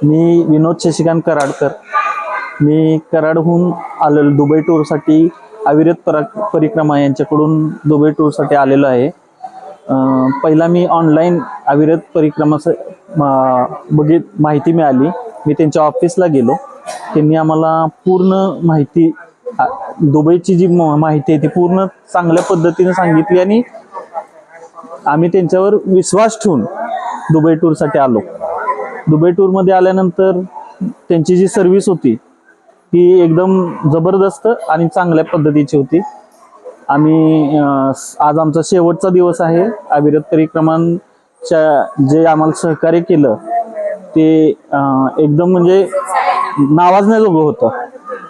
मी विनोद शशिकांत कराडकर. मी कराडहून आलेलो दुबई टूरसाठी. अविरत परिक्रमा यांच्याकडून दुबई टूरसाठी आलेलो आहे. पहिला मी ऑनलाईन अविरत परिक्रमा माहिती मिळाली. मी त्यांच्या ऑफिसला गेलो. त्यांनी आम्हाला पूर्ण माहिती, दुबईची जी माहिती आहे ती पूर्ण चांगल्या पद्धतीने सांगितली आणि आम्ही त्यांच्यावर विश्वास ठेवून दुबई टूरसाठी आलो. दुबई टूरमध्ये आल्यानंतर त्यांची जी सर्व्हिस होती ती एकदम जबरदस्त आणि चांगल्या पद्धतीची होती. आम्ही आज आमचा शेवटचा दिवस आहे. अविरत परिक्रमांच्या जे आम्हाला सहकार्य केलं ते एकदम म्हणजे नावाजण्याजोगं होतं.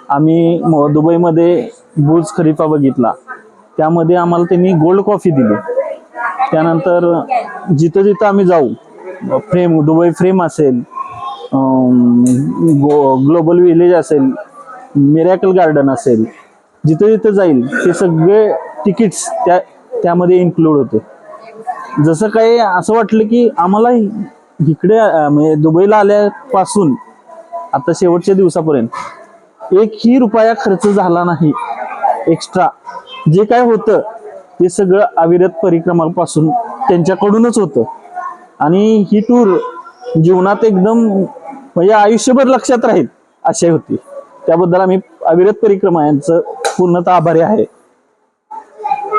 आम्ही दुबईमध्ये बुर्ज खलिफा बघितला, त्यामध्ये आम्हाला त्यांनी गोल्ड कॉफी दिली. त्यानंतर जिथं जिथं आम्ही जाऊ, दुबई फ्रेम असेल, ग्लोबल विलेज असेल, मिरॅकल गार्डन असेल, जिथं जिथं जाईल ते सगळे तिकीट्स त्यामध्ये इन्क्लूड होते. जसं काही असं वाटलं की आम्हाला इकडे म्हणजे दुबईला आल्यापासून आता शेवटच्या दिवसापर्यंत एकही रुपया खर्च झाला नाही. एक्स्ट्रा जे काय होतं ते सगळं अविरत परिक्रमापासून त्यांच्याकडूनच होतं. आणि ही टूर जीवनात एकदम म्हणजे आयुष्यभर लक्षात राहील अशी होती. त्याबद्दल आम्ही अविरत परिक्रमा यांचं पूर्णतः आभारी आहे.